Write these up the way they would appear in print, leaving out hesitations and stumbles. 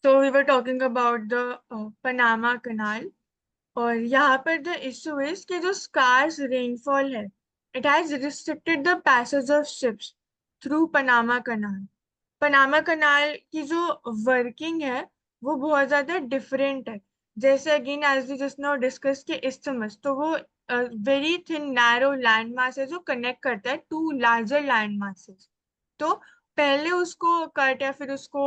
So we were talking about the Panama Canal. और यहाँ पर द इशू इज कि जो स्कार्स रेनफॉल है it has restricted the passage of ships through Panama Canal. Panama Canal की जो working है वो बहुत ज्यादा डिफरेंट है। जैसे again as we just now discuss के इस्थमस, तो वो very thin narrow land mass है जो कनेक्ट करता है टू लार्जर लैंड मासेस। तो पहले उसको कट या फिर उसको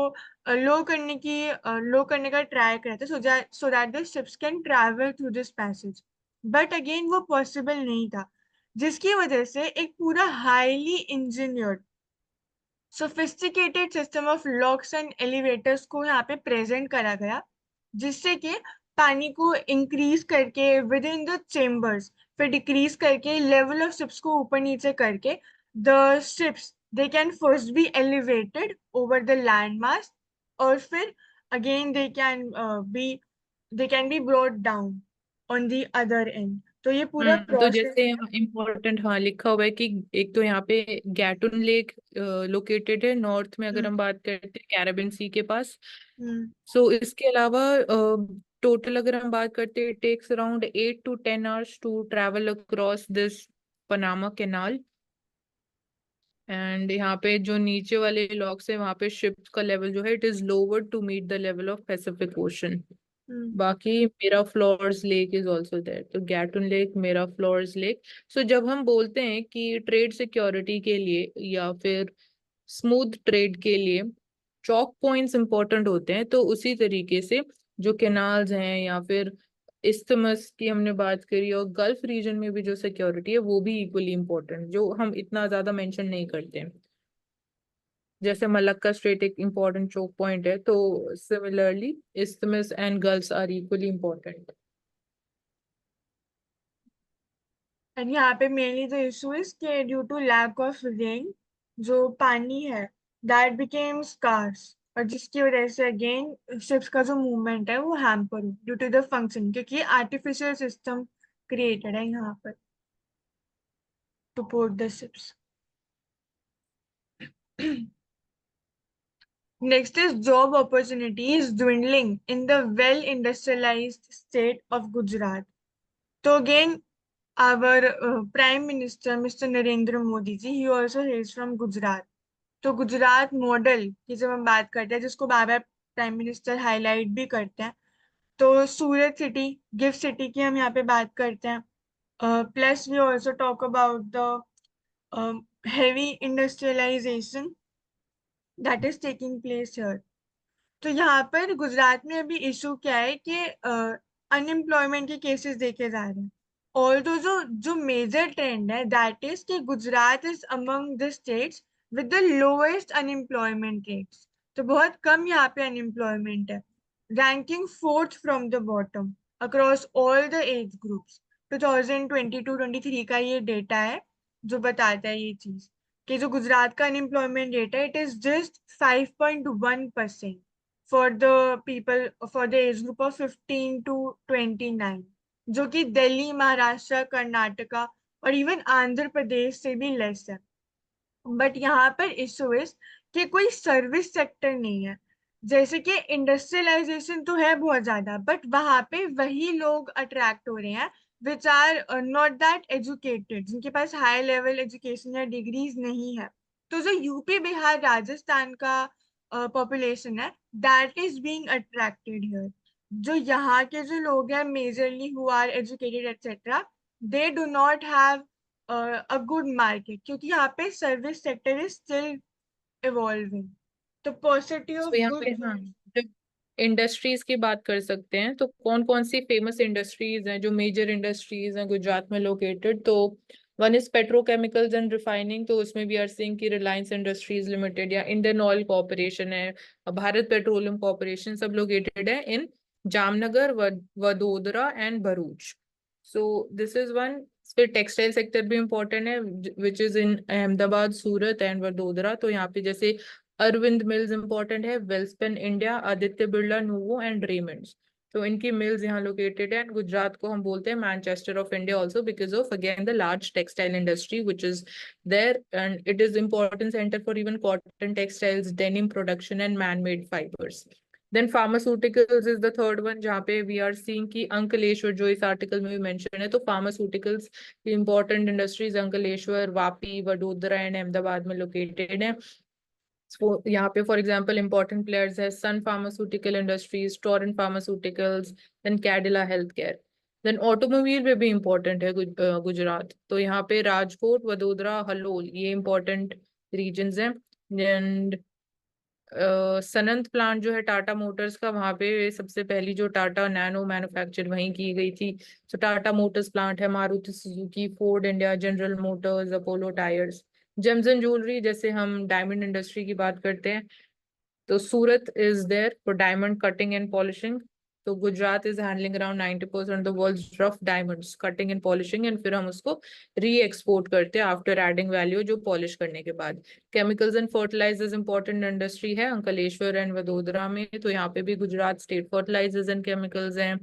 लो करने का ट्राई करते so that the ships can travel through this passage. But again वो पॉसिबल नहीं था, जिसकी वजह से एक पूरा highly engineered sophisticated system of locks and elevators को यहाँ पे प्रेजेंट करा गया, जिससे कि पानी को इंक्रीज करके विद इन द चेम्बर्स, फिर डिक्रीज करके लेवल ऑफ शिप्स को ऊपर नीचे करके the ships they can first be elevated over the land mass, और फिर again be they can be brought down on the other end. तो ये पूरा तो प्रोसेस जैसे है। इम्पोर्टेंट हाँ लिखा हुआ है कि एक तो यहाँ पे गैटुन लेक लोकेटेड है नॉर्थ में, अगर हम्म। हम बात करते हैं कैरेबियन सी के पास। हम्म। सो इसके अलावा टोटल अगर हम बात करते हैं, takes around 8 to 10 hours to travel across this Panama canal. And यहाँ पे जो नीचे वाले लॉक्स है वहाँ पे शिप का लेवल जो है it is lower to meet the level of Pacific Ocean. Hmm. बाकी Miraflores lake is also there, तो Gatun lake, Miraflores lake. So जब हम बोलते हैं कि ट्रेड सिक्योरिटी के लिए या फिर स्मूथ ट्रेड के लिए चौक पॉइंट्स इंपॉर्टेंट होते हैं, तो उसी तरीके से जो कैनाल्स हैं या फिर इस्थमस की हमने बात करी, और गल्फ रीजन में भी जो सिक्योरिटी है वो भी इक्वली इंपॉर्टेंट, जो हम इतना ज्यादा मेंशन नहीं करते हैं। जैसे मलक्का स्ट्रेट एक इम्पोर्टेंट चोक पॉइंट है, तो similarly isthmus and gulfs are equally important. And यहाँ पे मेनली द इशू इज के due to lack of rain जो पानी है दैट बिकेम स्कार्स, और जिसकी वजह से अगेन शिप्स का जो मूवमेंट है वो हैम्पर हो ड्यू टू द फंक्शन, क्योंकि आर्टिफिशियल सिस्टम क्रिएटेड है यहाँ पर two port the ships. Next is job opportunities dwindling in the well industrialised state of Gujarat. तो again our Prime Minister, Mr. Narendra Modi ji, he also hails from Gujarat. तो Gujarat model की जब हम बात करते हैं, जिसको बार बार प्राइम मिनिस्टर हाईलाइट भी करते हैं, तो सूरत सिटी, गिफ्ट सिटी की हम यहाँ पे बात करते हैं। Plus we also talk about the heavy industrialisation that is taking place here. तो यहाँ पर गुजरात में अभी इशू क्या है कि अनएम्प्लॉयमेंट के केसेस देखे जा रहे हैं। और तो जो मेजर ट्रेंड है दैट इज कि Gujarat is among the states with the lowest unemployment rates. तो बहुत कम यहाँ पे अनएम्प्लॉयमेंट है, ranking fourth from the bottom across all the age groups. 2022-23 का ये डेटा है जो बताता है ये चीज कि जो गुजरात का अनएम्प्लॉयमेंट रेट है it is just 5.1% for the people for the age group of 15 to 29, जो कि दिल्ली, महाराष्ट्र, कर्नाटका और इवन आंध्र प्रदेश से भी लेस है। बट यहाँ पर इशू इज कि कोई सर्विस सेक्टर नहीं है। जैसे कि इंडस्ट्रियलाइजेशन तो है बहुत ज्यादा, बट वहां पे वही लोग अट्रैक्ट हो रहे हैं which are not that educated, जिनके पास हाई लेवल एजुकेशन या डिग्रीज नहीं है। तो जो यूपी, बिहार, राजस्थान का पॉपुलेशन है that is being attracted here. जो यहाँ के जो लोग हैं majorly who are educated etcetera, they do not have a good market, क्योंकि यहाँ पे service sector is still evolving. तो पॉसिबिलिटी सो ऑफ यहाँ गुड पे हाँ, जॉब्स। जब इंडस्ट्रीज की बात कर सकते हैं तो कौन कौन सी फेमस इंडस्ट्रीज हैं, जो मेजर इंडस्ट्रीज हैं गुजरात में लोकेटेड। तो one is petrochemicals and refining, तो उसमें भी आर सिंह की रिलायंस इंडस्ट्रीज लिमिटेड या इंडियन ऑयल कॉर्पोरेशन है, भारत पेट्रोलियम कॉर्पोरेशन, सब लोकेटेड है in Jamnagar, Vadodara and Bharuch. So this is one. फिर टेक्सटाइल सेक्टर भी इम्पोर्टेंट है which is in Ahmedabad, Surat and Vadodara. तो यहाँ पे जैसे अरविंद मिल्स इंपॉर्टेंट है, Welspun India, Aditya Birla Nuvo and Raymonds. तो इनकी मिल्स यहाँ लोकेटेड है। एंड गुजरात को हम बोलते हैं Manchester of India also because of again the large textile industry which is there, and it is important centre for even cotton textiles, denim production and man made fibres. Then pharmaceuticals is the third one, जहाँ पे we are seeing कि अंकलेश्वर, जो इस article में भी mention है, तो pharmaceuticals की important industries Ankleshwar, Vapi, Vadodara and Ahmedabad में लोकेटेड है। So, यहाँ पे फॉर एग्जांपल इंपॉर्टेंट प्लेयर्स है Sun Pharmaceutical Industries, Torrent Pharmaceuticals, then Cadila health care. Then automobile में भी इम्पोर्टेंट है गुजरात, तो यहाँ पे राजकोट, वडोदरा, हलोल, ये इम्पोर्टेंट रीजन्स हैं। एंड सनंत प्लांट जो है टाटा मोटर्स का, वहाँ पे सबसे पहली जो टाटा नैनो मैन्युफैक्चर वहीं की गई थी। तो टाटा मोटर्स प्लांट है, Maruti Suzuki, Ford India, General Motors, Apollo Tyres. Gems and jewellery, जैसे हम डायमंड इंडस्ट्री की बात करते हैं, तो Surat is there for diamond cutting and polishing. तो Gujarat is handling around 90% of the world's rough diamonds cutting and polishing, and फिर हम उसको री एक्सपोर्ट करते हैं आफ्टर एडिंग वैल्यू, जो पॉलिश करने के बाद। Chemicals and fertilizers important industry है अंकलेश्वर एंड वडोदरा में, तो यहाँ पे भी Gujarat state fertilizers and chemicals हैं,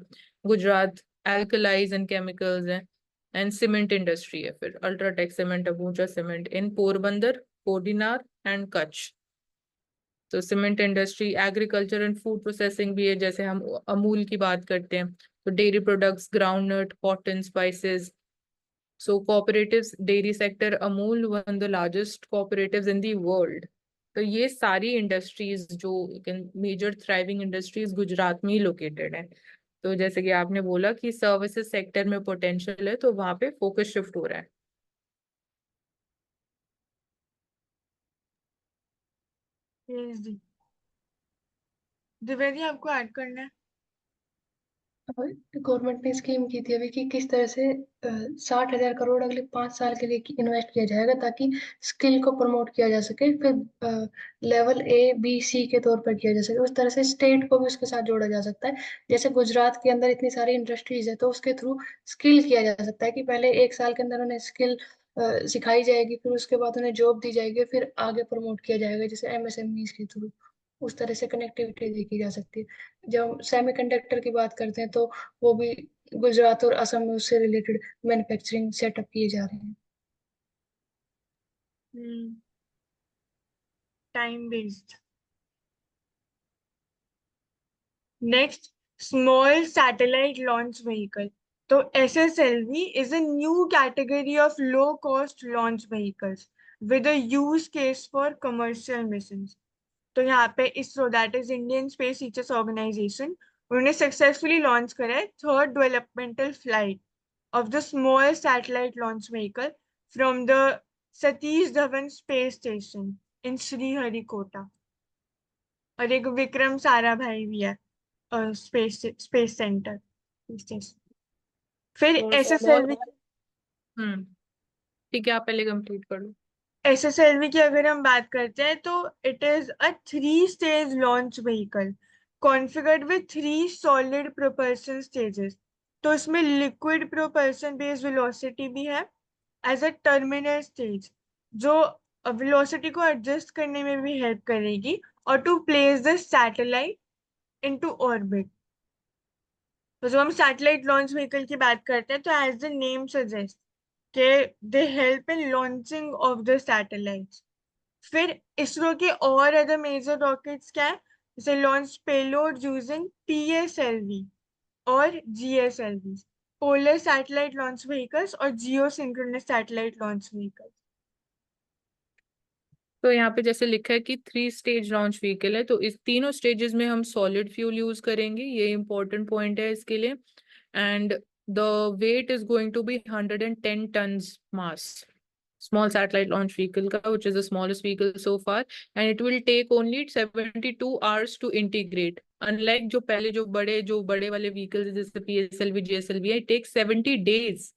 गुजरात एल्कलाइज एंड केमिकल्स हैं। एंड सीमेंट इंडस्ट्री है फिर UltraTech cement, Ambuja cement in Porbandar, Kodinar and Kutch. तो cement industry, agriculture and food processing भी है, जैसे हम अमूल की बात करते हैं, तो dairy products, groundnut, cotton, spices. So cooperatives, dairy sector, Amul one the largest cooperatives in the world. तो ये सारी इंडस्ट्रीज जो मेजर थ्राइविंग इंडस्ट्रीज गुजरात में ही लोकेटेड है। तो जैसे कि आपने बोला कि सर्विसेज सेक्टर में पोटेंशियल है, तो वहां पे फोकस शिफ्ट हो रहा है। यस जी। द्विवेदी, आपको ऐड करना है? गवर्नमेंट ने स्कीम की थी अभी कि किस तरह से 60,000 करोड़ अगले 5 साल के लिए इन्वेस्ट किया जाएगा ताकि स्किल को प्रमोट किया जा सके, फिर लेवल A, B, C के तौर पर किया जा सके। उस तरह से स्टेट को भी उसके साथ जोड़ा जा सकता है। जैसे गुजरात के अंदर इतनी सारी इंडस्ट्रीज है, तो उसके थ्रू स्किल किया जा सकता है कि पहले 1 साल के अंदर उन्हें स्किल सिखाई जाएगी, फिर उसके बाद उन्हें जॉब दी जाएगी, फिर आगे प्रमोट किया जाएगा जैसे MSMEs के थ्रू। उस तरह से कनेक्टिविटी देखी जा सकती है। जब हम सेमीकंडक्टर की बात करते हैं तो वो भी गुजरात और असम में उससे रिलेटेड मैन्युफैक्चरिंग सेटअप किए जा रहे हैं। Time waste. Next, small satellite launch vehicle. तो SSLV is a new category of low-cost launch vehicles with a use case for commercial missions. तो यहाँ पे ISRO, that is Indian space research organisation, उन्होंने successfully launch करा है third developmental flight of the small satellite launch vehicle from the Satish Dhawan space station in Sriharikota. और एक विक्रम साराभाई भी है स्पेस सेंटर। फिर SSLV, ठीक है, आप पहले कंप्लीट कर लो। SSLV की अगर हम बात करते हैं तो it is a 3-stage launch vehicle configured with 3 solid propulsion stages. तो इसमें लिक्विड प्रोपल्सन बेस्ड वेलोसिटी भी है एज अ टर्मिनल स्टेज, जो वेलोसिटी को एडजस्ट करने में भी हेल्प करेगी और to place the satellite into orbit. तो जब हम सैटेलाइट लॉन्च व्हीकल की बात करते हैं तो एज द नेम सजेस्ट के they help in launching of the satellites. फिर इसरो के और अदर मेजर रॉकेट्स क्या है, जैसे लॉन्च पेलोड यूजिंग PSLV और GSLV, polar satellite launch vehicles और जियो सिंक्रोनस सैटेलाइट लॉन्च व्हीकल्स। तो यहाँ पे जैसे लिखा है कि 3-stage लॉन्च व्हीकल है, तो इस तीनों स्टेजेस में हम सॉलिड फ्यूल यूज करेंगे, ये इंपॉर्टेंट पॉइंट है इसके लिए। And the weight is going to be 110 tons mass, small satellite launch vehicle का, which is the smallest vehicle so far, and it will take only 72 hours to integrate. Unlike जो पहले जो बड़े वाले vehicles जैसे PSLV, GSLV है, it takes 70 days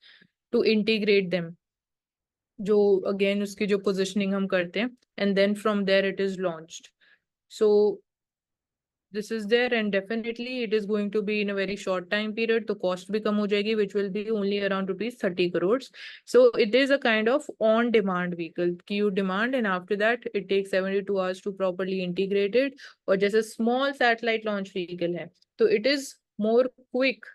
to integrate them, जो again उसकी जो पोजिशनिंग हम करते हैं, and then from there it is launched. So this is there and definitely it is going to be in a very short time period, तो cost भी कम हो जाएगी, which will be only around ₹30 crore। So it is a kind of on demand vehicle कि you demand and after that it takes 72 hours to properly integrated. और जैसे small satellite launch vehicle है तो it is more quick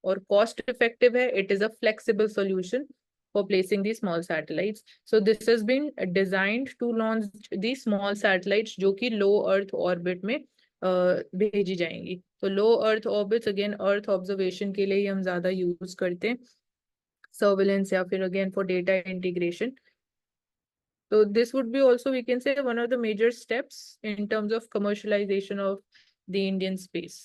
और cost effective है, it is a flexible solution for placing these small satellites. So this has been designed to launch these small satellites जो कि low Earth orbit में भेजी जाएंगी। तो low earth orbits again earth observation के लिए ही हम ज्यादा यूज करते हैं, सर्वेलेंस या फिर again for data integration. So this would be also, we can say, one of the major steps in terms of commercialization of the Indian space.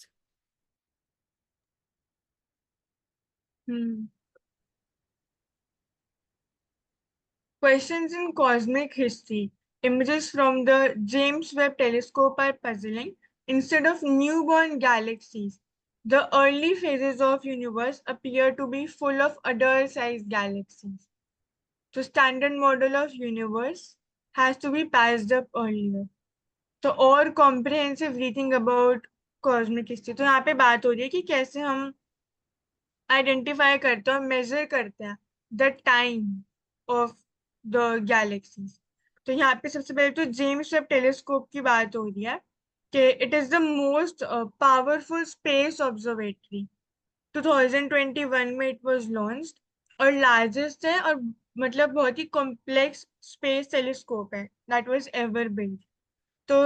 Questions in cosmic history. Images from the James Webb Telescope are puzzling. Instead of newborn galaxies, the early phases of universe appear to be full of adult-sized galaxies. The standard model of universe has to be patched up earlier. तो और comprehensive rethinking about cosmic history. तो यहाँ पे बात हो रही है कि कैसे हम आइडेंटिफाई करते हैं और मेजर करते हैं the time of the galaxies. तो यहाँ पे सबसे पहले तो जेम्स वेब टेलीस्कोप की बात हो रही है कि it is the most powerful space observatory. 2021 में इट वाज लॉन्च्ड और लार्जेस्ट है और मतलब बहुत ही कॉम्प्लेक्स स्पेस टेलीस्कोप है दैट वाज एवर बिल्ट। तो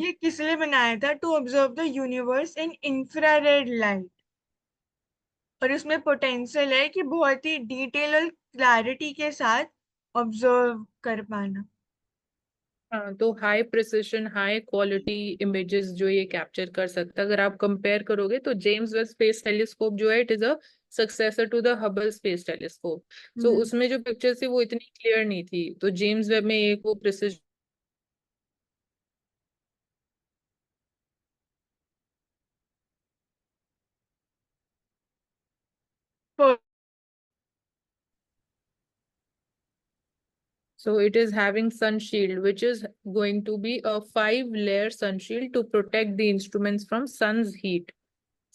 ये किस लिए बनाया था? To observe the universe in infrared light. और इसमें पोटेंशियल है कि बहुत ही डिटेल और क्लैरिटी के साथ ऑब्जर्व कर पाना। हाँ, तो high precision high quality images जो ये कैप्चर कर सकता है। अगर आप कंपेयर करोगे तो जेम्स वेब स्पेस टेलीस्कोप जो है, it is a successor to the Hubble space telescope. So उसमें जो पिक्चर्स थी वो इतनी क्लियर नहीं थी, तो जेम्स वेब में एक वो precision So it is having sun shield, which is going to be a 5-layer sun shield to protect the instruments from sun's heat.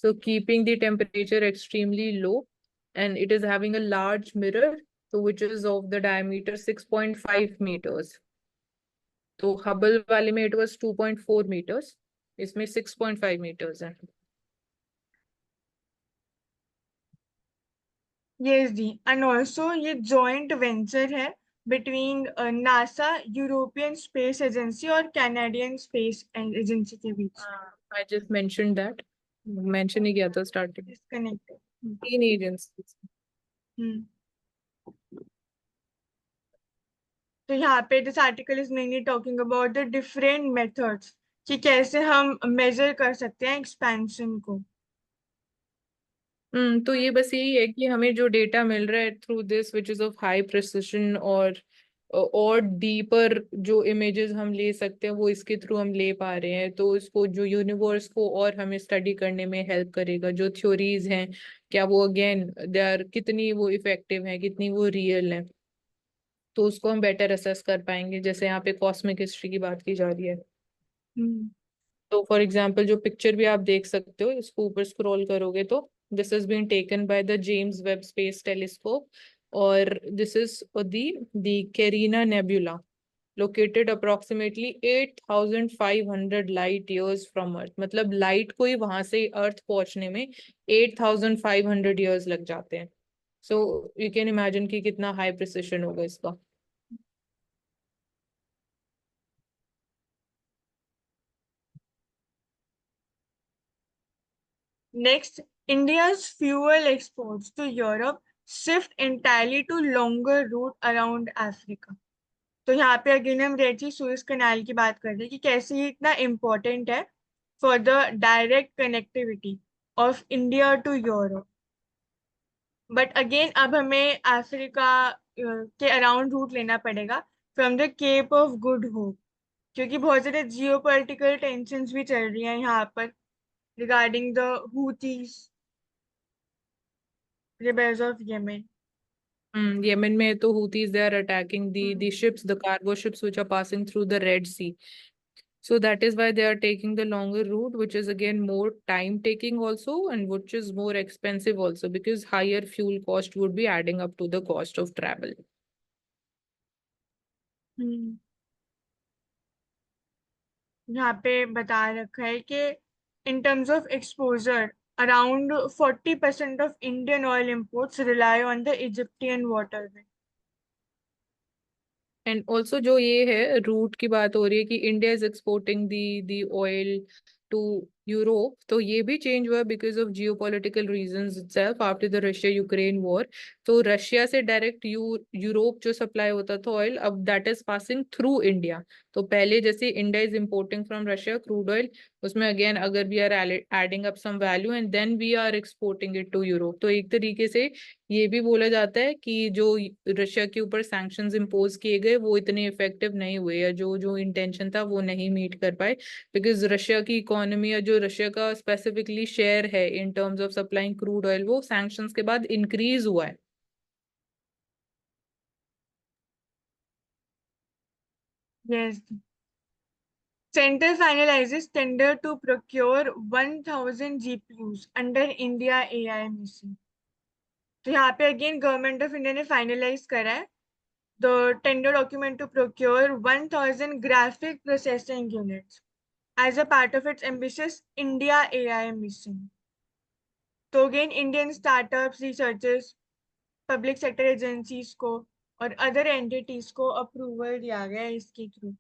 So keeping the temperature extremely low, and it is having a large mirror, so which is of the diameter 6.5 meters. तो Hubble वाले में it was 2.4 meters, इसमें 6.5 meters है। Yes ji, and also ये joint venture है between NASA, European space agency और Canadian space agency के बीच। I just mentioned that, mention ही किया था starting। डिस्कनेक्टेड। 3 agencies। तो यहाँ पे this article is mainly talking about the different methods कि कैसे हम मेजर कर सकते हैं एक्सपेंशन को। तो ये बस यही है कि हमें जो डेटा मिल रहा है through this which is of high precision और डीपर जो इमेजेस हम ले सकते हैं वो इसके थ्रू हम ले पा रहे हैं। तो इसको जो यूनिवर्स को और हमें स्टडी करने में हेल्प करेगा। जो थ्योरीज हैं क्या वो अगेन दे आर कितनी वो इफेक्टिव हैं, कितनी वो रियल हैं, तो उसको हम बेटर असेस कर पाएंगे। जैसे यहाँ पे कॉस्मिक हिस्ट्री की बात की जा रही है, तो फॉर एग्जाम्पल जो पिक्चर भी आप देख सकते हो, इसको ऊपर स्क्रॉल करोगे तो this is been taken by the James Webb space telescope, और this is the Carina nebula located approximately 8,500 light years from earth. मतलब लाइट को ही वहां से अर्थ पहुंचने में 8,500 ईयर्स लग जाते हैं। सो यू कैन इमेजिन कि कितना हाई प्रिसिशन होगा इसका। Next, India's fuel exports to Europe shift entirely to longer route around Africa. तो यहाँ पे अगेन हम रेड सी सुएज कनाल की बात कर रहे हैं कि कैसे ये इतना इम्पोर्टेंट है for the direct connectivity of India to Europe. But again अब हमें अफ्रीका के अराउंड रूट लेना पड़ेगा from the Cape of Good Hope, क्योंकि बहुत सारे जियो पोलिटिकल टेंशन भी चल रही हैं यहाँ पर regarding the Houthis, rebels of Yemen. Yemen में तो Houthis they are attacking the ships, the cargo ships which are passing through the Red Sea. So that is why they are taking the longer route, which is again more time taking also, and which is more expensive also, because higher fuel cost would be adding up to the cost of travel. यहाँ पे बता रखा है कि in terms of exposure, around 40% of Indian oil imports rely on the Egyptian waterway. And also जो ये है root की बात हो रही है कि India is exporting the oil to Europe, तो ये भी चेंज हुआ because of geopolitical reasons itself after the Russia Ukraine war. तो रशिया से डायरेक्ट यूरोप जो सप्लाई होता था ऑयल, अब that is passing through India. तो पहले जैसे India is importing from Russia crude oil, उसमें अगेन अगर we are adding up some value and then we are exporting it to Europe. तो एक तरीके से ये भी बोला जाता है कि जो रशिया के ऊपर सैंक्शंस इम्पोज किए गए वो इतने इफेक्टिव नहीं हुए, या जो जो इंटेंशन था वो नहीं मीट कर पाए, बिकॉज रशिया की इकोनॉमी या जो रशिया का स्पेसिफिकली शेयर है इन terms of supplying crude oil वो सैंक्शंस के बाद इंक्रीज हुआ है। Yes. Center finalizes tender to procure 1,000 GPUs under India AI mission. तो यहाँ पे अगेन गवर्नमेंट ऑफ इंडिया ने फाइनलाइज करा है the tender document to procure 1,000 graphic processing units as a part of its ambitious India AI mission. तो again Indian startups, researchers, public sector agencies को और other entities को approval दिया गया है इसके थ्रू।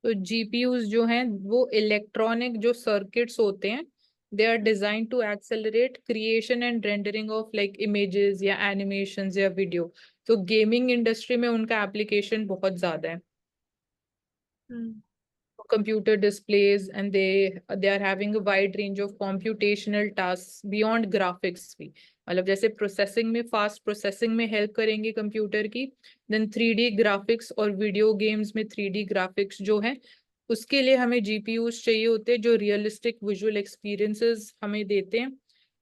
तो जीपीयूज जो हैं वो इलेक्ट्रॉनिक जो सर्किट्स होते हैं, they are design to accelerate creation and rendering of like images या एनिमेशंस या वीडियो। तो गेमिंग इंडस्ट्री में उनका एप्लीकेशन बहुत ज्यादा है, computer displays, and they are having a wide range of computational tasks beyond graphics भी। मतलब जैसे प्रोसेसिंग में, फास्ट प्रोसेसिंग में हेल्प करेंगे कंप्यूटर की, देन 3D ग्राफिक्स और वीडियो गेम्स में 3D ग्राफिक्स जो है उसके लिए हमें जीपीयूज चाहिए होते हैं जो रियलिस्टिक विजुअल एक्सपीरियंसेस हमें देते हैं,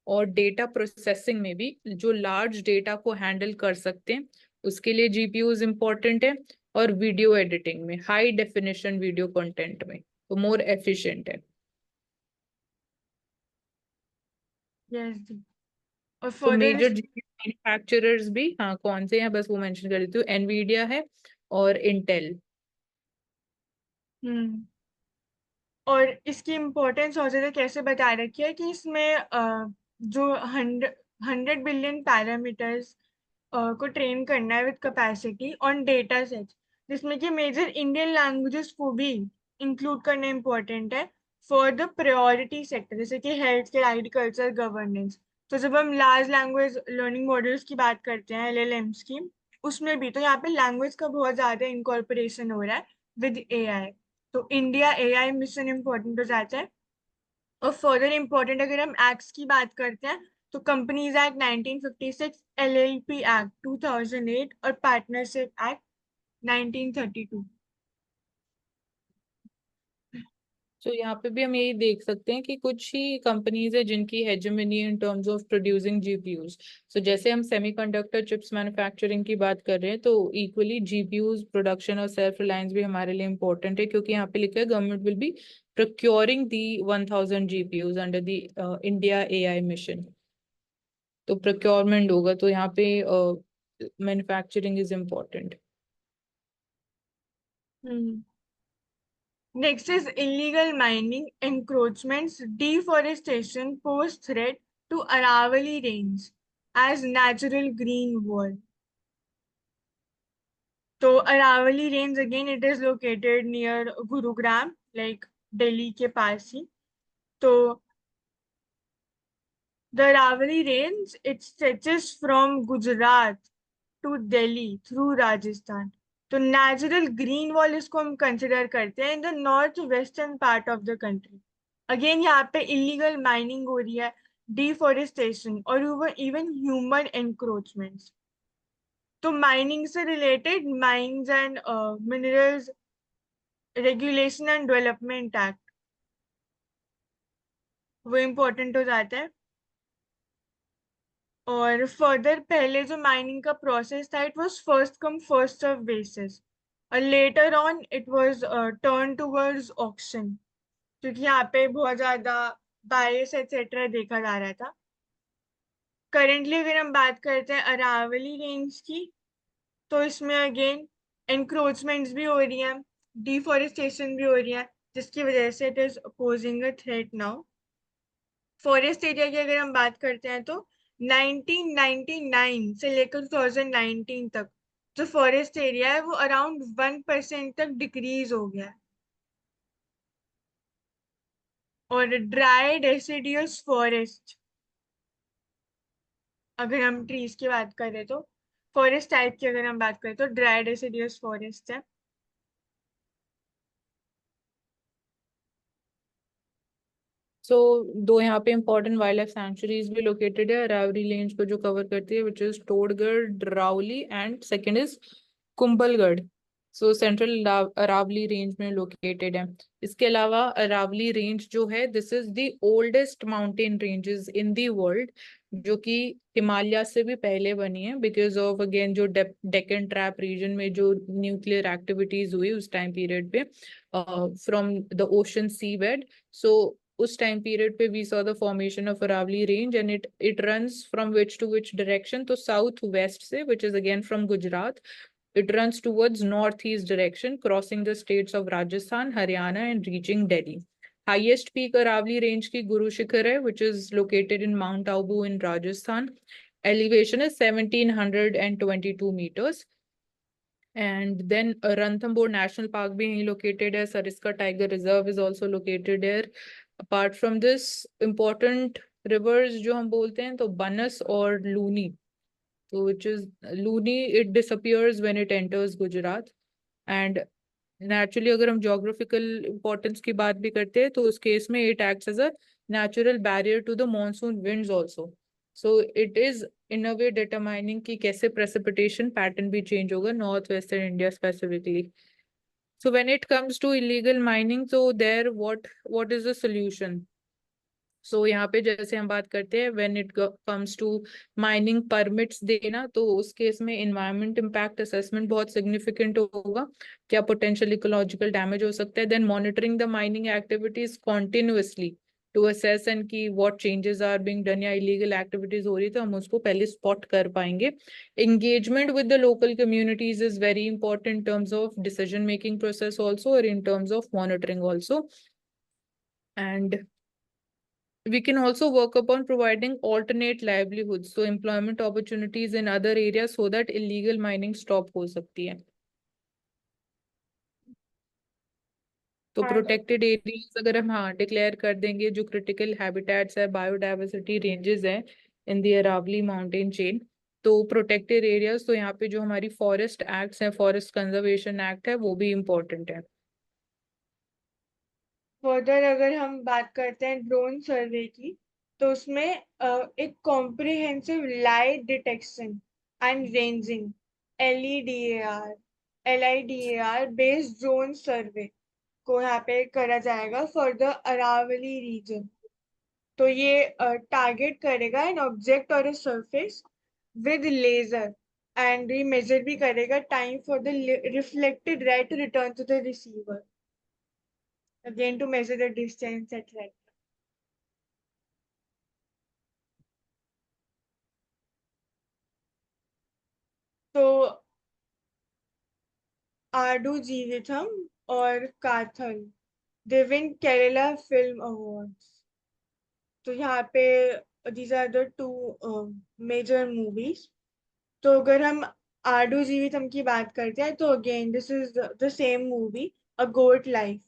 और डेटा प्रोसेसिंग में भी जो लार्ज डेटा को हैंडल कर सकते हैं उसके लिए जीपीयूज इंपॉर्टेंट है, और वीडियो एडिटिंग में, हाई डेफिनेशन वीडियो कंटेंट में तो मोर एफिशिएंट है। यस जी। और तो फर्दर मेजर जीपीयू मैन्युफैक्चरर्स भी, हाँ कौन से हैं बस वो मेंशन कर देती हूँ, एनवीडिया है और इंटेल। और इसकी इम्पोर्टेंस और ज्यादा कैसे बता रखी है कि इसमें जो 100 बिलियन पैरामीटर्स को ट्रेन करना है with capacity on data sets, जिसमें कि मेजर इंडियन लैंग्वेजेस को भी इंक्लूड करना इम्पोर्टेंट है फॉर द प्रायोरिटी सेक्टर, जैसे कि हेल्थ केयर, एग्रीकल्चर, गवर्नेंस। तो जब हम लार्ज लैंग्वेज लर्निंग मॉडल्स की बात करते हैं, LLMs की, उसमें भी तो यहाँ पे लैंग्वेज का बहुत ज्यादा इनकॉर्पोरेशन हो रहा है विद AI। तो इंडिया AI मिशन इम्पोर्टेंट हो जाता है। और फर्दर इम्पोर्टेंट अगर हम एक्ट्स की बात करते हैं तो कंपनीज एक्ट 1956, LLP एक्ट 2008 और पार्टनरशिप एक्ट 1932। तो यहाँ पे भी हम यही देख सकते हैं कि कुछ ही कंपनीज है जिनकी hegemony in terms of producing GPUs. So जैसे हम सेमीकंडक्टर चिप्स मैन्युफैक्चरिंग की बात कर रहे हैं तो इक्वली जीपीयूज प्रोडक्शन और सेल्फ रिलायंस भी हमारे लिए इंपॉर्टेंट है, क्योंकि यहाँ पे लिखा है government will be procuring the 1,000 GPUs under the India AI mission. तो प्रोक्योरमेंट होगा, तो यहाँ पे manufacturing is important. Next is illegal mining, encroachments, deforestation pose threat to Aravalli Range as natural green wall. So Aravalli Range, again, it is located near Gurugram, like Delhi के पास ही। तो the Aravalli Range, it stretches from Gujarat to Delhi through Rajasthan. तो natural green wall इसको हम consider करते हैं in the north western part of the country. Again यहाँ पे illegal mining हो रही है, डिफोरेस्टेशन और इवन ह्यूमन एनक्रोचमेंट्स। तो माइनिंग से related mines and minerals regulation and development act वो इम्पोर्टेंट हो जाता है। और फर्दर पहले जो माइनिंग का प्रोसेस था, it was first come first serve basis, और later on it was turn towards auction, क्योंकि यहाँ पे बहुत ज्यादा बायस एक्सेट्रा देखा जा रहा था। करेंटली अगर हम बात करते हैं अरावली रेंज की, तो इसमें अगेन एनक्रोचमेंट्स भी हो रही हैं, डिफोरेस्टेशन भी हो रही है, जिसकी वजह से it is posing a threat now. Forest area की अगर हम बात करते हैं तो 1999 से लेकर 2019 तक जो फॉरेस्ट एरिया है वो अराउंड 1% तक डिक्रीज हो गया है। और ड्राई डेसिडियस फॉरेस्ट, अगर हम ट्रीज की बात करें तो फॉरेस्ट टाइप की अगर हम बात करें तो ड्राई डेसिडियस फॉरेस्ट है। सो दो यहाँ पे इंपॉर्टेंट वाइल्ड लाइफ सैंक्चुरीज भी लोकेटेड है अरावली रेंज को जो कवर करती है, which is Todgarh, Raoli and second is Kumbhalgarh. So central Aravalli range में लोकेटेड है। इसके अलावा अरावली रेंज जो है, this is the oldest mountain ranges in the world, जो कि हिमालय से भी पहले बनी है, बिकॉज ऑफ अगेन जो डेक्कन ट्रैप रीजन में जो न्यूक्लियर एक्टिविटीज हुई उस टाइम पीरियड पे from the ocean sea bed. So उस टाइम पीरियड पे we saw the formation of Aravalli range and it runs from which to which direction, तो south west से, which is again from Gujarat, it runs towards northeast direction, crossing the states of Rajasthan, Haryana, and reaching Delhi. Highest peak Aravali range की Guru Shikhar है, which is located in Mount Abu in Rajasthan. Elevation is 1722 meters. And then Ranthambore National Park भी यहीं located है. Sariska Tiger Reserve is also located here. Apart from this, important rivers जो हम बोलते हैं तो Banas और Luni. So which is Luni, it disappears when it enters Gujarat. And naturally अगर हम geographical importance की बात भी करते हैं तो उस केस में it acts as a natural barrier to the monsoon winds also. So it is in a way determining कि कैसे precipitation pattern भी change होगा north western India specifically. So when it comes to illegal mining, so there what is the solution? सो यहाँ पे जैसे हम बात करते हैं when it comes to mining permits देना, तो उस केस में इन्वायरमेंट इम्पैक्ट असेसमेंट बहुत सिग्निफिकेंट होगा, क्या पोटेंशियल इकोलॉजिकल डैमेज हो सकता है। Then monitoring the mining activities continuously to assess and की what changes are being done, या इलीगल एक्टिविटीज हो रही तो हम उसको पहले स्पॉट कर पाएंगे। Engagement with the local communities is very important in terms of decision making process also और इन terms of monitoring also. And we can also work upon providing alternate livelihoods, so employment opportunities in other areas so that illegal mining stop हो सकती है। तो And protected areas अगर हम हाँ declare कर देंगे, जो क्रिटिकल हैबिटेट्स है, बायोडाइवर्सिटी रेंजेस है in the Aravalli mountain chain, तो प्रोटेक्टेड एरियाज, तो यहाँ पे जो हमारी फॉरेस्ट एक्ट्स हैं, फॉरेस्ट कंजर्वेशन एक्ट है, वो भी इम्पोर्टेंट है। फर्दर अगर हम बात करते हैं ड्रोन सर्वे की, तो उसमें एक comprehensive light detection and ranging LIDAR based drone survey को यहाँ पे करा जाएगा फॉर द अरावली रीजन। तो ये टारगेट करेगा एन ऑब्जेक्ट और a surface with laser, and ये मेजर भी करेगा time for the reflected right to return to the receiver, again to measure the distance, etc. तो आडू जीविथम और Kaathal they win Kerala film awards. तो यहाँ पे these are the two major movies। तो अगर हम आडू जीवितम की बात करते हैं तो again this is the same movie a goat life.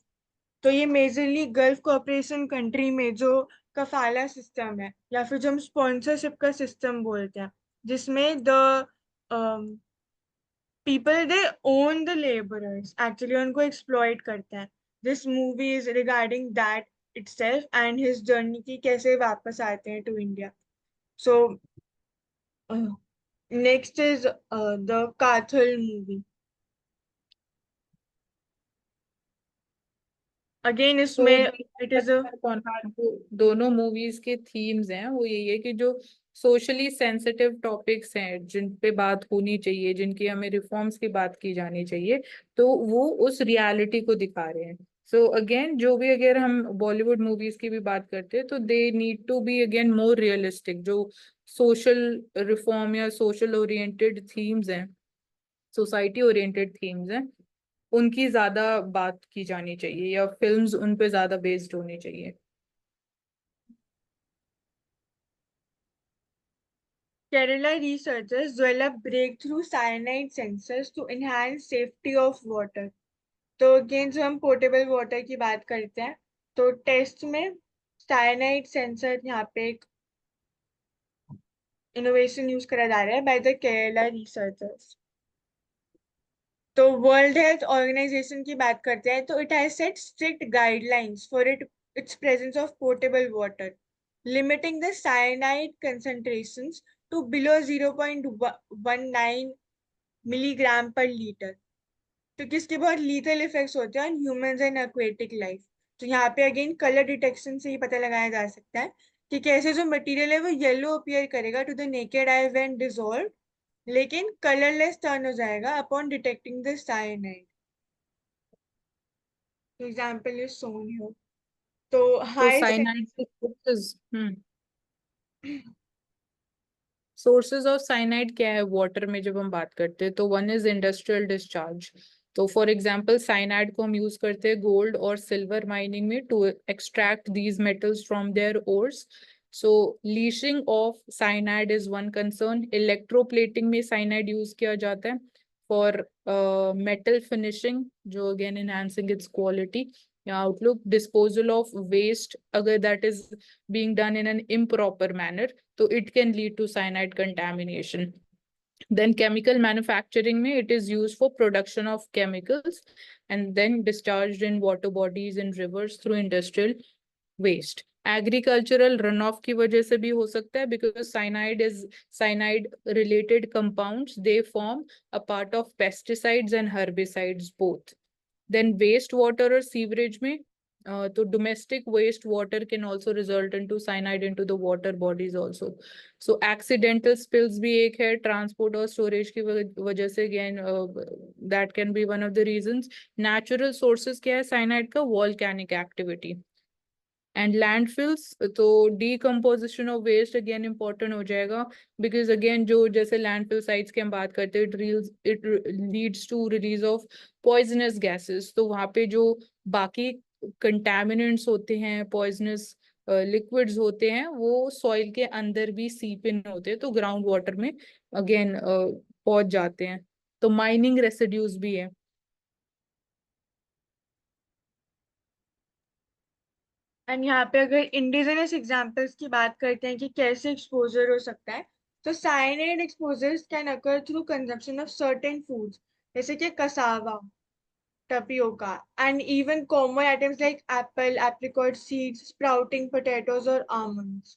तो ये मेजरली गल्फ कोऑपरेशन कंट्री में जो कफाला सिस्टम है या फिर जो हम स्पॉन्सरशिप का सिस्टम बोलते हैं, जिसमें the people they own the labourers, actually उनको एक्सप्लॉइट करता है। This movie is regarding that itself and his journey की कैसे वापस आते हैं to India. So next is the Kaathal movie. Again तो इसमें इट इज अ दोनों मूवीज के थीम्स हैं वो यही है कि जो सोशली सेंसिटिव टॉपिक्स हैं जिन पे बात होनी चाहिए, जिनकी हमें रिफॉर्म्स की बात की जानी चाहिए, तो वो उस रियलिटी को दिखा रहे हैं। सो अगेन जो भी अगर हम बॉलीवुड मूवीज की भी बात करते हैं तो they need to be again more realistic. जो सोशल रिफॉर्म या सोशल ओरिएंटेड थीम्स हैं, सोसाइटी ओरिएंटेड थीम्स हैं, उनकी ज्यादा बात की जानी चाहिए या फिल्म्स उन पे ज्यादा बेस्ड होनी चाहिए। Kerala researchers develop breakthrough cyanide sensors to enhance safety of water। तो अगेन जो हम पोर्टेबल वाटर की बात करते हैं, तो टेस्ट में साइनाइड सेंसर यहाँ पे एक इनोवेशन यूज करा जा रहा है बाय द केरला रिसर्चर्स। तो वर्ल्ड हेल्थ ऑर्गेनाइजेशन की बात करते हैं तो it has set strict guidelines for its presence of portable water, limiting the cyanide concentrations to below 0.19 milligram per litre. तो किसके बहुत लीथल इफेक्ट्स होते हैं on humans and aquatic life. तो यहाँ पे अगेन कलर डिटेक्शन से ही पता लगाया जा सकता है कि कैसे जो मटेरियल है वो येलो अपीयर करेगा to the naked eye when dissolve, लेकिन कलरलेस टर्न हो जाएगा upon detecting the cyanide. Example is shown here. तो तो हाई साइनाइड के सोर्सेज ऑफ साइनाइड क्या है वाटर में जब हम बात करते हैं, तो वन इज इंडस्ट्रियल डिस्चार्ज। तो फॉर एग्जांपल साइनाइड को हम यूज करते हैं गोल्ड और सिल्वर माइनिंग में to extract these metals from their ores. So leaching of cyanide is one concern. Electroplating में साइनाइड यूज किया जाता है फॉर मेटल फिनिशिंग, जो अगेन एनहांसिंग इट्स क्वालिटी या आउटलुक। डिस्पोजल ऑफ वेस्ट, अगर that is being done in an improper manner, so it can lead to cyanide contamination. Then chemical manufacturing mein it is used for production of chemicals and then discharged in water bodies and rivers through industrial waste. Agricultural run off की वजह से भी हो सकता है, because cyanide related compounds they form a part of pesticides and herbicides both. Then waste water और sewerage में तो domestic waste water can also result into cyanide into the water bodies also. So accidental spills भी एक है transport और storage की वजह से, again that can be one of the reasons. Natural sources क्या है साइनाइड का? Volcanic activity and landfills. तो decomposition of waste again important हो जाएगा, बिकॉज अगेन जो जैसे लैंडफिल साइट्स के हम बात करते हैं, it leads to release of poisonous gases. तो वहाँ पे जो बाकी कंटेमिनेंट्स होते हैं, पॉइजनस लिक्विड्स होते हैं, वो सॉइल के अंदर भी सीप इन होते हैं, तो ग्राउंड वाटर में अगेन पहुंच जाते हैं. तो माइनिंग रेसिड्यूज भी है. एंड यहाँ पे अगर इंडिजिनस एग्जाम्पल्स की बात करते हैं कि कैसे एक्सपोजर हो सकता है, तो cyanide exposures can occur through consumption of certain foods जैसे कि cassava, tapioca, and even common items like apple, apricot seeds, sprouting potatoes or almonds.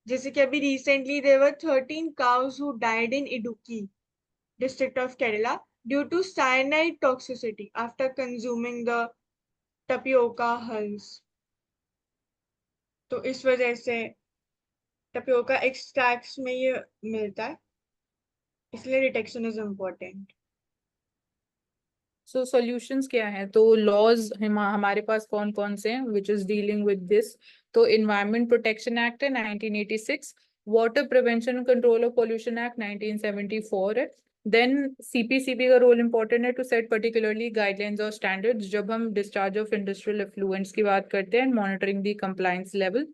जैसे कि अभी recently there were 13 cows who died in Idukki district of Kerala due to cyanide toxicity after consuming the tapioca hulls. तो इस वजह से tapioca extracts में ये मिलता है, इसलिए detection is important. So solutions क्या है? तो लॉज हमारे पास कौन कौन से हैं which is dealing with this? तो इन्वायरमेंट प्रोटेक्शन एक्ट है 1986, water prevention and control of pollution act 1974 है. देन सीपीसीबी का रोल इंपॉर्टेंट है टू सेट पर्टिकुलरली गाइडलाइंस और स्टैंडर्ड्स जब हम डिस्चार्ज ऑफ इंडस्ट्रियल एफ्लुएंट्स की बात करते हैं, मॉनिटरिंग दी कंप्लायंस लेवल.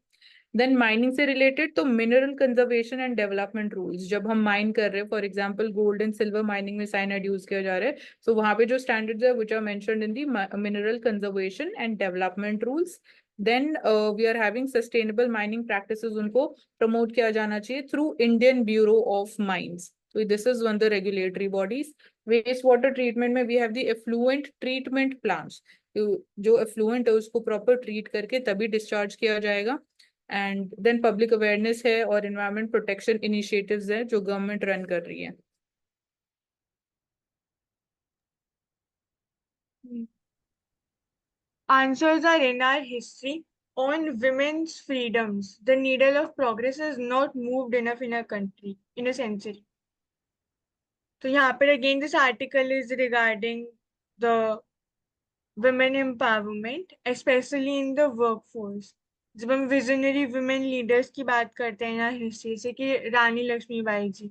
देन माइनिंग से रिलेटेड तो mineral conservation and development rules, जब हम माइन कर रहे हैं, for example gold and silver mining में साइनाइड यूज किया जा रहा है, तो वहां पे जो स्टैंडर्ड्स है which are mentioned in the mineral conservation and development rules. Then we are having sustainable mining practices, उनको प्रमोट किया जाना चाहिए through Indian bureau of mines. So this is one of the regulatory bodies. Wastewater treatment में we have the effluent treatment plants. जो effluent है उसको proper treat करके तभी discharge किया जाएगा. एंड देन पब्लिक अवेयरनेस है और एनवायरमेंट प्रोटेक्शन इनिशिएटिव्स है जो गवर्नमेंट रन कर रही है. Answers are in our history. On women's freedoms, the needle of progress is not moved enough in a country, in a century. So यहाँ पर again this article is regarding the women empowerment, especially in the workforce. जब हम visionary women leaders की बात करते हैं यहाँ history से, कि रानी लक्ष्मीबाई जी.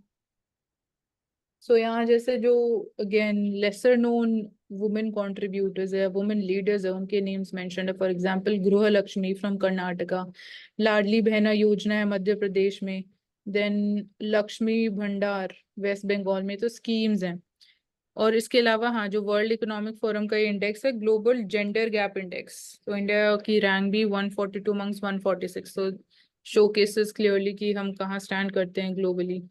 सो यहाँ जैसे जो again lesser known women contributors है, वुमेन लीडर्स है, उनके नेम्स मेंशन्ड है. फॉर एग्जांपल गृह लक्ष्मी फ्रॉम कर्नाटका, लाडली बहना योजना है मध्य प्रदेश में, देन लक्ष्मी भंडार वेस्ट बंगाल में. तो स्कीम्स हैं. और इसके अलावा हाँ, जो वर्ल्ड इकोनॉमिक फोरम का इंडेक्स है, ग्लोबल जेंडर गैप इंडेक्स, तो इंडिया की रैंक भी 142 मंग्स 146, तो शो केसेस क्लियरली कि हम कहाँ स्टैंड करते हैं ग्लोबली.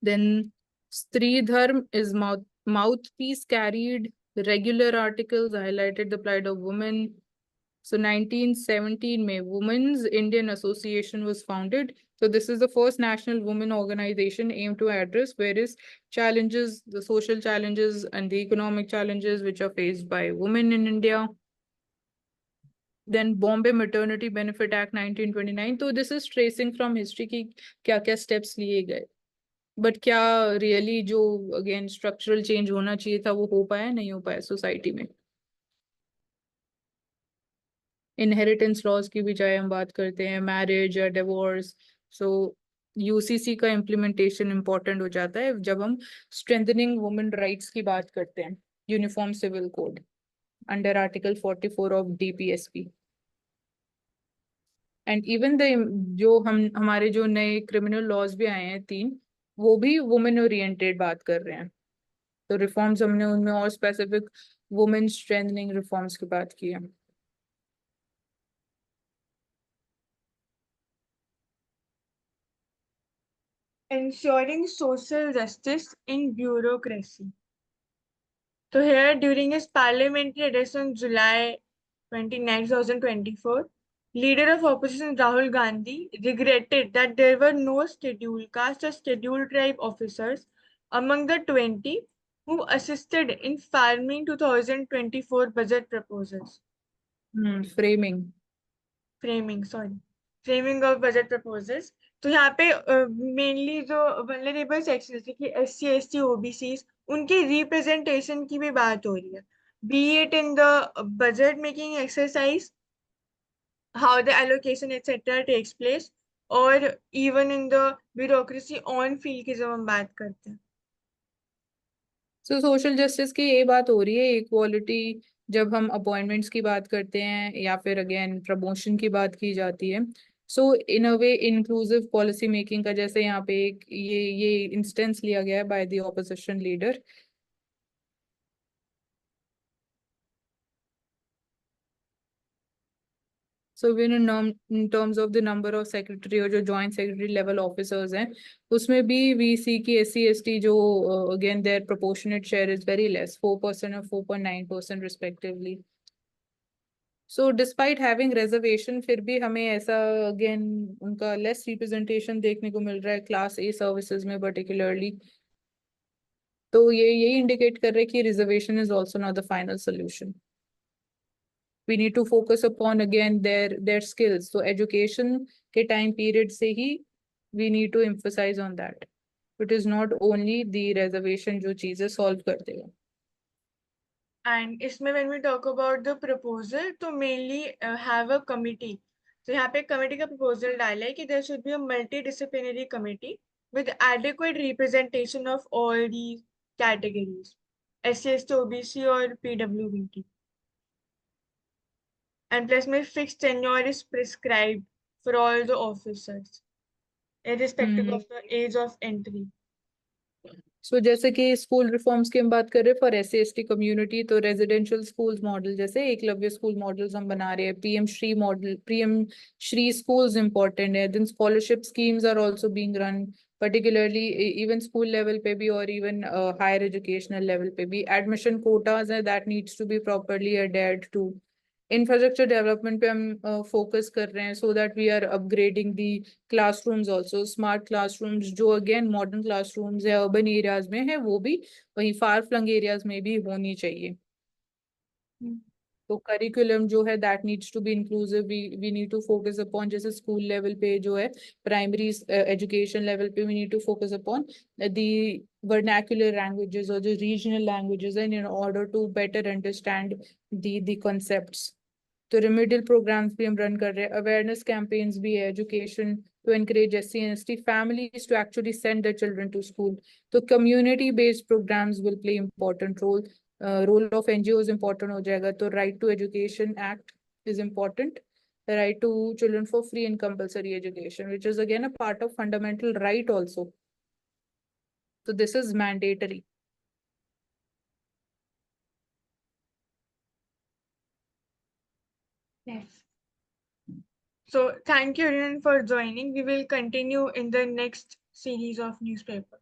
देन स्त्री धर्म is mouthpiece carried regular articles highlighted the plight of women. So 1917 में Women's Indian Association was founded. So this is the first national women organization aimed to address various challenges, the social challenges and the economic challenges which are faced by women in India. Then Bombay Maternity Benefit Act 1929. So this is tracing from history की क्या-क्या steps लिए गए. But क्या really जो again structural change होना चाहिए था वो हो पाया, नहीं हो पाया सोसाइटी में. इनहेरिटेंस लॉज की भी चाहे हम बात करते हैं, मैरिज या डिवोर्स, सो यूसीसी का इम्प्लीमेंटेशन इंपॉर्टेंट हो जाता है जब हम स्ट्रेंथनिंग वुमेन राइट्स की बात करते हैं. Uniform civil code under article 44 of DPSP. And even the जो हमारे जो नए क्रिमिनल लॉज भी आए हैं 3, वो भी वुमेन ओरिएंटेड बात कर रहे हैं. तो रिफॉर्म्स हमने उनमें और स्पेसिफिक वुमेन स्ट्रेंथनिंग रिफॉर्म्स की बात की है. Ensuring social justice in bureaucracy. So here, during his parliamentary address on July 29, 2024, leader of opposition Rahul Gandhi regretted that there were no scheduled caste or scheduled tribe officers among the 20 who assisted in farming 2024 budget proposals. Framing of budget proposals. तो यहाँ पे mainly जो vulnerable section जैसे कि SC ST OBCs उनके representation की भी बात हो रही है, B it in the budget making exercise, how the allocation etc takes place, और even in the bureaucracy on field की जब हम बात करते हैं. सो सोशल जस्टिस की ये बात हो रही है. इक्वालिटी जब हम अपॉइंटमेंट्स की बात करते हैं या फिर अगेन प्रमोशन की बात की जाती है, सो इन अ वे इंक्लूसिव पॉलिसी मेकिंग का, जैसे यहाँ पे एक ये इंस्टेंस लिया गया है by the opposition leader. So in terms of the number of secretary और जो joint secretary level officers हैं, उसमें भी we see कि SC ST जो again their proportionate share is very less, 4% और 4.9% respectively. So despite having reservation, फिर भी हमें ऐसा again उनका less representation देखने को मिल रहा है class A services में particularly. तो यही indicate कर रहा है कि reservation is also not the final solution. We need to focus upon again their skills. So education के time period से ही we need to emphasize on that. It is not only the reservation जो चीजें solve कर देगा. And इसमें when we talk about the proposal, तो mainly have a committee. तो यहाँ पे committee का proposal डाला है कि there should be a multidisciplinary committee with adequate representation of all these categories, SC ST OBC और PWBT. And plus में fixed tenure is prescribed for all the officers, irrespective of the age of entry. So जैसे कि school reforms की हम बात कर रहे हैं फॉर SC ST कम्युनिटी, तो रेजिडेंशियल स्कूल्स मॉडल जैसे एकलव्य स्कूल मॉडल्स हम बना रहे हैं. PM Shri model, PM Shri schools important है. Then scholarship schemes are also being run particularly even school level पे भी और even higher educational level पे भी. Admission quotas है that needs to be properly adhered to. Infrastructure development पे हम focus कर रहे हैं so that we are upgrading the classrooms also. Smart classrooms जो अगेन मॉडर्न क्लासरूम्स है अर्बन एरियाज में है, वो भी वहीं फार फ्लंग एरियाज में भी होनी चाहिए. तो करिकुलम जो है that needs to be inclusive. We need to focus upon, जैसे स्कूल लेवल पे जो है प्राइमरी एजुकेशन लेवल पे we need to focus upon the vernacular languages और जो रीजनल लैंग्वेजेस हैं in order to better understand the concepts. तो remedial programmes भी हम रन कर रहे हैं, अवेयरनेस कैंपेन्स भी है, education to encourage SC and ST families to actually send their children to school. तो community based programs will play important role. Role of NGOs important हो जाएगा. तो right to education act is important. The right to children for free and compulsory education, which is again a part of fundamental right also. So this is mandatory. Yes. So thank you everyone for joining. We will continue in the next series of newspaper.